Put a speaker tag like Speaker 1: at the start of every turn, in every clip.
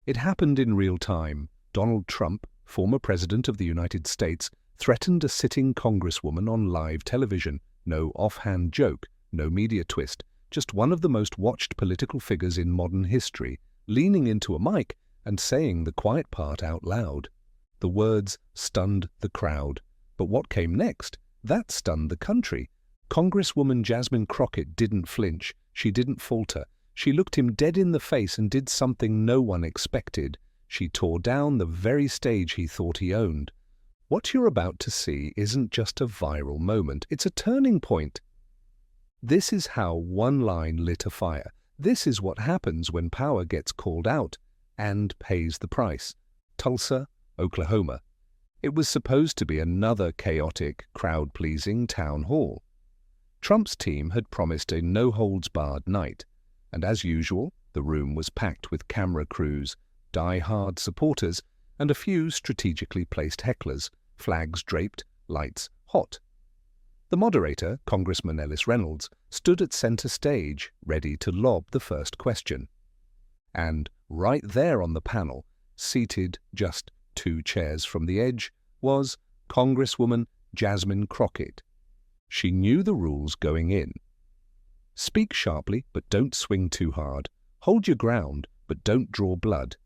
Speaker 1: It happened in real time. Donald Trump, former President of the United States, threatened a sitting Congresswoman on live television. No offhand joke, no media twist, just one of the most watched political figures in modern history, leaning into a mic and saying the quiet part out loud. The words stunned the crowd. But what came next? That stunned the country. Congresswoman Jasmine Crockett didn't flinch. She didn't falter. She looked him dead in the face and did something no one expected. She tore down the very stage he thought he owned. What you're about to see isn't just a viral moment. It's a turning point. This is how one line lit a fire. This is what happens when power gets called out and pays the price. Tulsa, Oklahoma. It was supposed to be another chaotic, crowd-pleasing town hall. Trump's team had promised a no-holds-barred night, and as usual, the room was packed with camera crews, die-hard supporters, and a few strategically placed hecklers, flags draped, lights hot. The moderator, Congressman Ellis Reynolds, stood at center stage, ready to lob the first question. And right there on the panel, seated just 2 chairs from the edge, was Congresswoman Jasmine Crockett. She knew the rules going in. Speak sharply, but don't swing too hard. Hold your ground, but don't draw blood.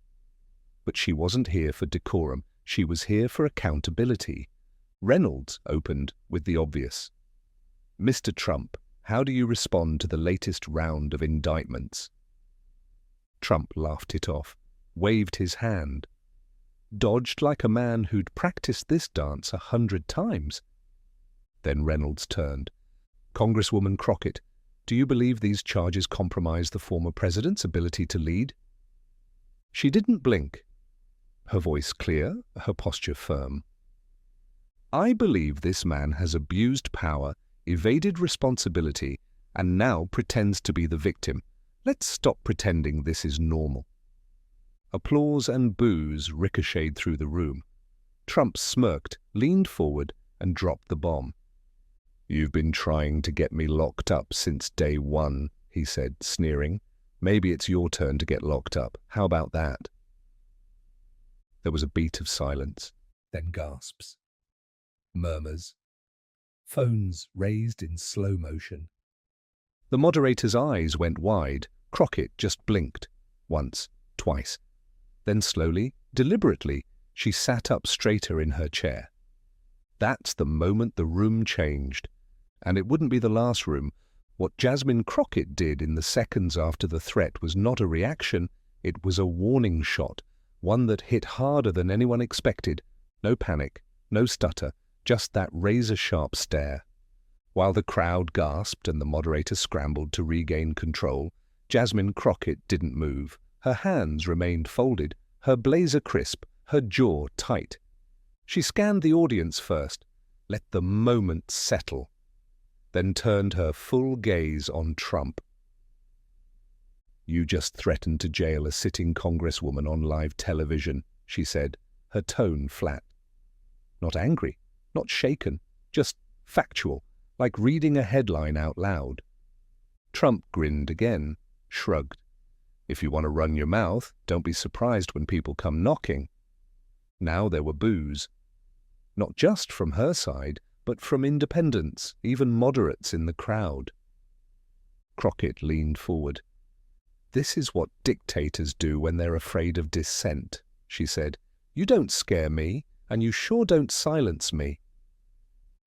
Speaker 1: But she wasn't here for decorum. She was here for accountability. Reynolds opened with the obvious. Mr. Trump, how do you respond to the latest round of indictments? Trump laughed it off, waved his hand, dodged like a man who'd practiced this dance 100 times. Then Reynolds turned. Congresswoman Crockett, do you believe these charges compromise the former president's ability to lead? She didn't blink, her voice clear, her posture firm. I believe this man has abused power, evaded responsibility, and now pretends to be the victim. Let's stop pretending this is normal. Applause and boos ricocheted through the room. Trump smirked, leaned forward, and dropped the bomb. You've been trying to get me locked up since day one, he said, sneering. Maybe it's your turn to get locked up. How about that? There was a beat of silence, then gasps, murmurs, phones raised in slow motion. The moderator's eyes went wide. Crockett just blinked, once, twice. Then slowly, deliberately, she sat up straighter in her chair. That's the moment the room changed. And it wouldn't be the last room. What Jasmine Crockett did in the seconds after the threat was not a reaction, it was a warning shot, one that hit harder than anyone expected. No panic, no stutter, just that razor-sharp stare. While the crowd gasped and the moderator scrambled to regain control, Jasmine Crockett didn't move. Her hands remained folded, her blazer crisp, her jaw tight. She scanned the audience first, let the moment settle, then turned her full gaze on Trump. You just threatened to jail a sitting congresswoman on live television, she said, her tone flat. Not angry, not shaken, just factual, like reading a headline out loud. Trump grinned again, shrugged. If you want to run your mouth, don't be surprised when people come knocking. Now there were boos. Not just from her side, but from independents, even moderates in the crowd. Crockett leaned forward. This is what dictators do when they're afraid of dissent, she said. You don't scare me, and you sure don't silence me.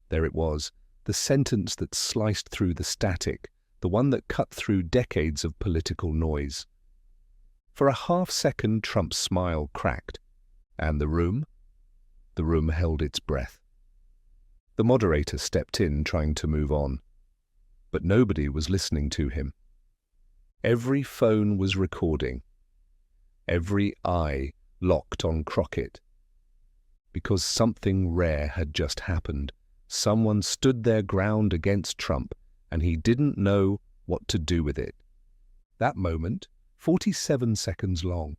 Speaker 1: There it was, the sentence that sliced through the static, the one that cut through decades of political noise. For a half-second, Trump's smile cracked. And the room? The room held its breath. The moderator stepped in, trying to move on. But nobody was listening to him. Every phone was recording. Every eye locked on Crockett. Because something rare had just happened. Someone stood their ground against Trump, and he didn't know what to do with it. That moment, 47 seconds long,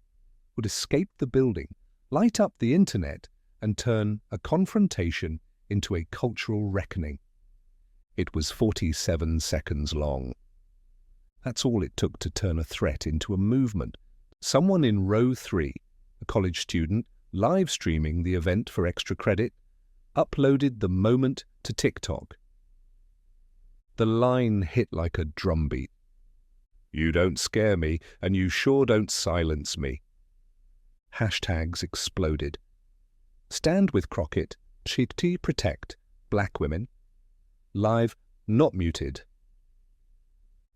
Speaker 1: would escape the building, light up the internet, and turn a confrontation into a cultural reckoning. It was 47 seconds long. That's all it took to turn a threat into a movement, Someone in row 3, a college student, live streaming the event for extra credit, uploaded the moment to TikTok. The line hit like a drumbeat. "You don't scare me, and you sure don't silence me." Hashtags exploded. Stand with Crockett, Shikti protect, black women. Live, not muted.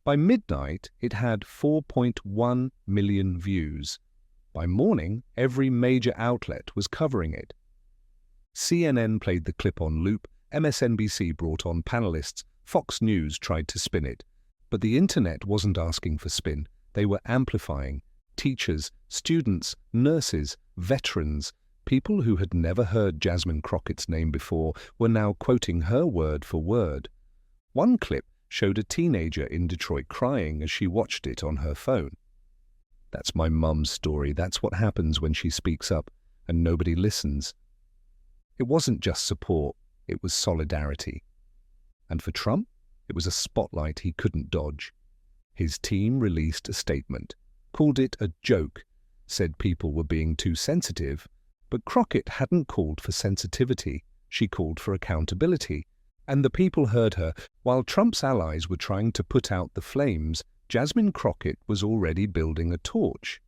Speaker 1: By midnight, it had 4.1 million views. By morning, every major outlet was covering it. CNN played the clip on loop, MSNBC brought on panelists, Fox News tried to spin it. But the internet wasn't asking for spin. They were amplifying. Teachers, students, nurses, veterans, people who had never heard Jasmine Crockett's name before were now quoting her word for word. One clip showed a teenager in Detroit crying as she watched it on her phone. "That's my mum's story. That's what happens when she speaks up and nobody listens." It wasn't just support, it was solidarity. And for Trump, it was a spotlight he couldn't dodge. His team released a statement, called it a joke, said people were being too sensitive, but Crockett hadn't called for sensitivity, she called for accountability. And the people heard her. While Trump's allies were trying to put out the flames, Jasmine Crockett was already building a torch.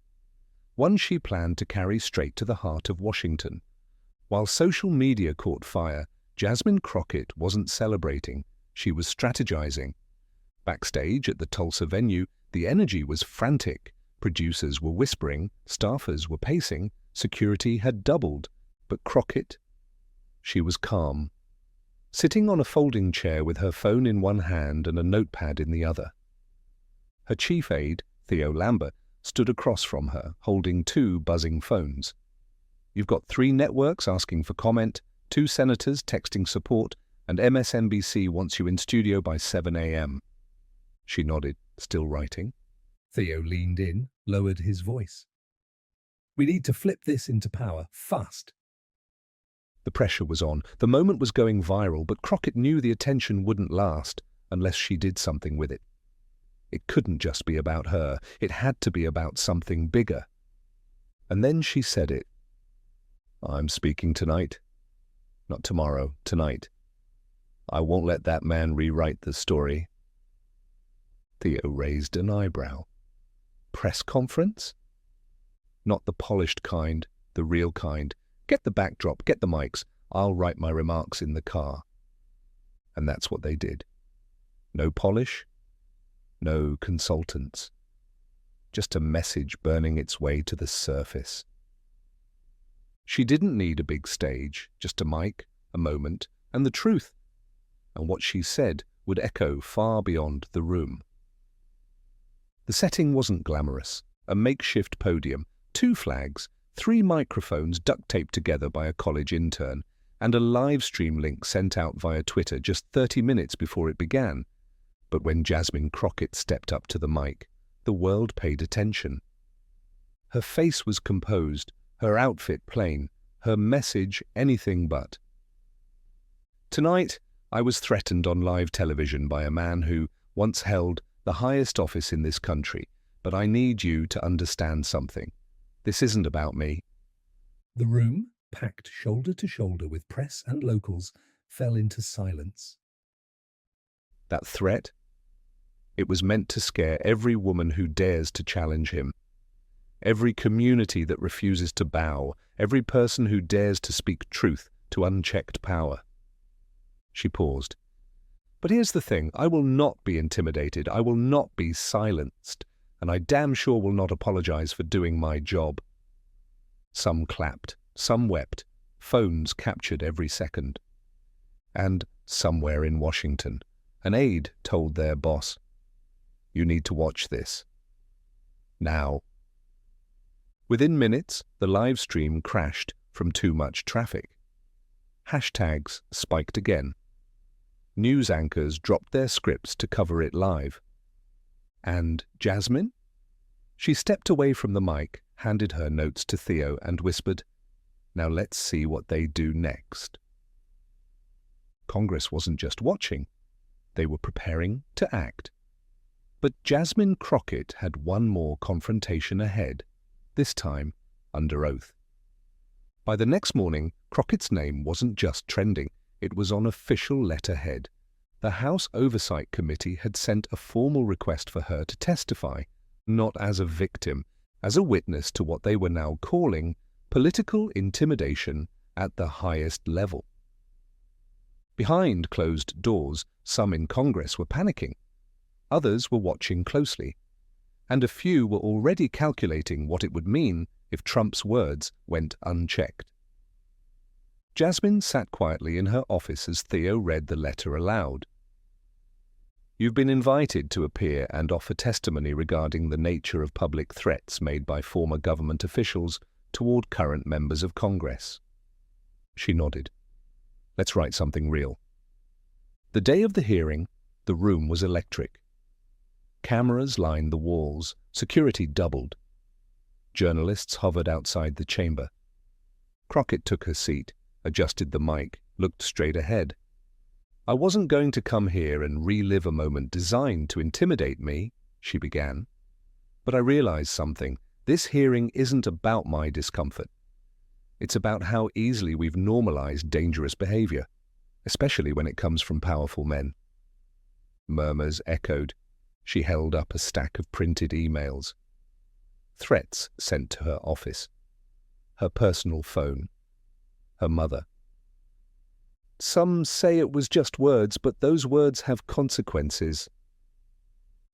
Speaker 1: One she planned to carry straight to the heart of Washington. While social media caught fire, Jasmine Crockett wasn't celebrating, she was strategizing. Backstage at the Tulsa venue, the energy was frantic. Producers were whispering, staffers were pacing, security had doubled. But Crockett? She was calm. Sitting on a folding chair with her phone in one hand and a notepad in the other. Her chief aide, Theo Lambert, stood across from her, holding 2 buzzing phones. "You've got 3 networks asking for comment, 2 senators texting support, and MSNBC wants you in studio by 7 a.m. She nodded, still writing. Theo leaned in, lowered his voice. "We need to flip this into power, fast." The pressure was on. The moment was going viral, but Crockett knew the attention wouldn't last unless she did something with it. It couldn't just be about her. It had to be about something bigger. And then she said it. "I'm speaking tonight. Not tomorrow, tonight. I won't let that man rewrite the story." Theo raised an eyebrow. "Press conference?" "Not the polished kind, the real kind. Get the backdrop, get the mics. I'll write my remarks in the car." And that's what they did. No polish, no consultants. Just a message burning its way to the surface. She didn't need a big stage, just a mic, a moment, and the truth. And what she said would echo far beyond the room. The setting wasn't glamorous. A makeshift podium, 2 flags, 3 microphones duct-taped together by a college intern, and a live stream link sent out via Twitter just 30 minutes before it began. But when Jasmine Crockett stepped up to the mic, the world paid attention. Her face was composed, her outfit plain, her message anything but. "Tonight, I was threatened on live television by a man who once held the highest office in this country, but I need you to understand something. This isn't about me." The room, packed shoulder to shoulder with press and locals, fell into silence. That threat? It was meant to scare every woman who dares to challenge him. Every community that refuses to bow, every person who dares to speak truth to unchecked power. She paused. "But here's the thing, I will not be intimidated, I will not be silenced, and I damn sure will not apologize for doing my job." Some clapped, some wept, phones captured every second. And somewhere in Washington, an aide told their boss, "You need to watch this. Now." Within minutes, the live stream crashed from too much traffic. Hashtags spiked again. News anchors dropped their scripts to cover it live. And Jasmine? She stepped away from the mic, handed her notes to Theo and whispered, "Now let's see what they do next." Congress wasn't just watching. They were preparing to act. But Jasmine Crockett had one more confrontation ahead. this time under oath. By the next morning, Crockett's name wasn't just trending, it was on official letterhead. The House Oversight Committee had sent a formal request for her to testify, not as a victim, as a witness to what they were now calling political intimidation at the highest level. Behind closed doors, some in Congress were panicking. Others were watching closely, and a few were already calculating what it would mean if Trump's words went unchecked. Jasmine sat quietly in her office as Theo read the letter aloud. "You've been invited to appear and offer testimony regarding the nature of public threats made by former government officials toward current members of Congress." She nodded. "Let's write something real." The day of the hearing, the room was electric. Cameras lined the walls, security doubled. Journalists hovered outside the chamber. Crockett took her seat, adjusted the mic, looked straight ahead. "I wasn't going to come here and relive a moment designed to intimidate me," she began. "But I realized something. This hearing isn't about my discomfort. It's about how easily we've normalized dangerous behavior, especially when it comes from powerful men." Murmurs echoed. She held up a stack of printed emails. Threats sent to her office. Her personal phone. Her mother. "Some say it was just words, but those words have consequences."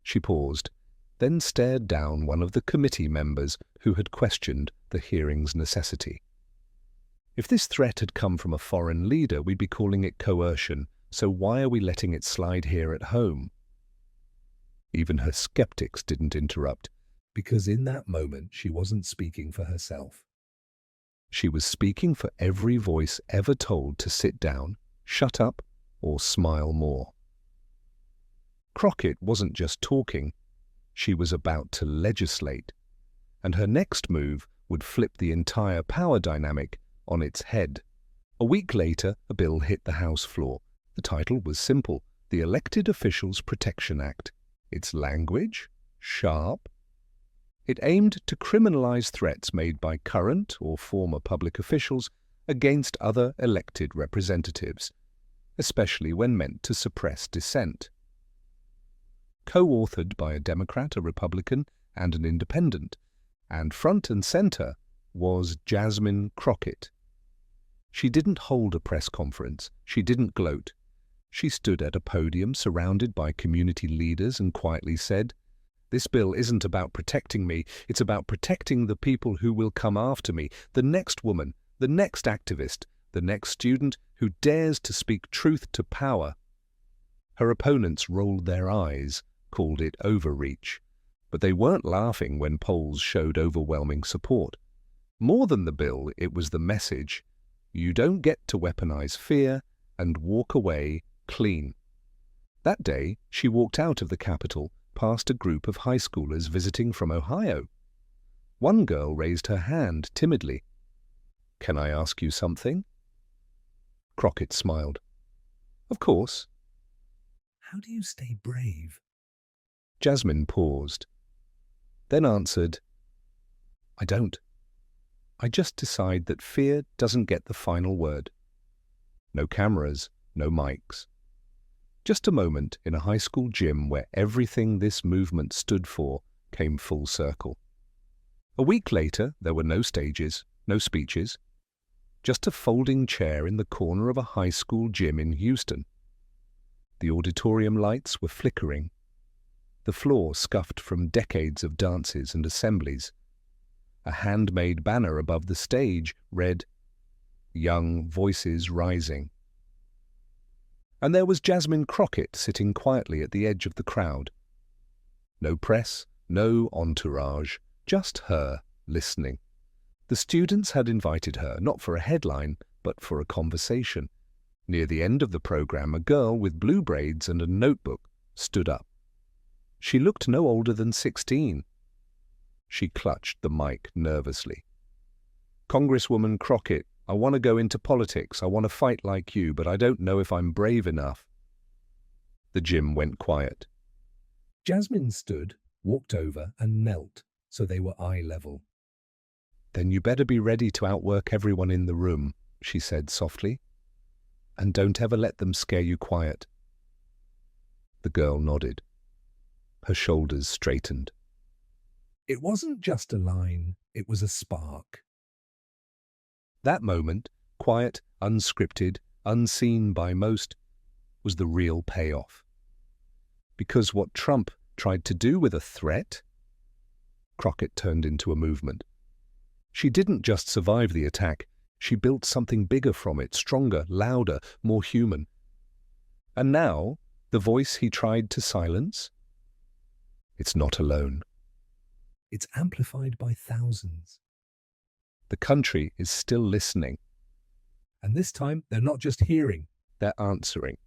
Speaker 1: She paused, then stared down one of the committee members who had questioned the hearing's necessity. "If this threat had come from a foreign leader, we'd be calling it coercion, so why are we letting it slide here at home?" Even her skeptics didn't interrupt, because in that moment she wasn't speaking for herself. She was speaking for every voice ever told to sit down, shut up, or smile more. Crockett wasn't just talking, she was about to legislate, and her next move would flip the entire power dynamic on its head. A week later, a bill hit the House floor. The title was simple: the Elected Officials Protection Act. Its language? Sharp. It aimed to criminalize threats made by current or former public officials against other elected representatives, especially when meant to suppress dissent. Co-authored by a Democrat, a Republican, and an Independent, and front and center was Jasmine Crockett. She didn't hold a press conference. She didn't gloat. She stood at a podium surrounded by community leaders and quietly said, "This bill isn't about protecting me, it's about protecting the people who will come after me, the next woman, the next activist, the next student who dares to speak truth to power." Her opponents rolled their eyes, called it overreach, but they weren't laughing when polls showed overwhelming support. More than the bill, it was the message: you don't get to weaponize fear and walk away clean. That day, she walked out of the Capitol past a group of high schoolers visiting from Ohio. One girl raised her hand timidly. "Can I ask you something?" Crockett smiled. "Of course." "How do you stay brave?" Jasmine paused, then answered, "I don't. I just decide that fear doesn't get the final word. No cameras, no mics. Just a moment in a high school gym where everything this movement stood for came full circle. A week later, there were no stages, no speeches, just a folding chair in the corner of a high school gym in Houston. The auditorium lights were flickering. The floor scuffed from decades of dances and assemblies. A handmade banner above the stage read, "Young Voices Rising." And there was Jasmine Crockett sitting quietly at the edge of the crowd. No press, no entourage, just her listening. The students had invited her, not for a headline, but for a conversation. Near the end of the program, a girl with blue braids and a notebook stood up. She looked no older than 16. She clutched the mic nervously. "Congresswoman Crockett, I want to go into politics. I want to fight like you, but I don't know if I'm brave enough." The gym went quiet. Jasmine stood, walked over, and knelt so they were eye level. Then you better be ready to outwork everyone in the room, she said softly. And don't ever let them scare you quiet. The girl nodded. Her shoulders straightened. It wasn't just a line, it was a spark. That moment, quiet, unscripted, unseen by most, was the real payoff. Because what Trump tried to do with a threat, Crockett turned into a movement. She didn't just survive the attack, she built something bigger from it, stronger, louder, more human. And now, the voice he tried to silence? It's not alone. It's amplified by thousands. The country is still listening. And this time, they're not just hearing, they're answering.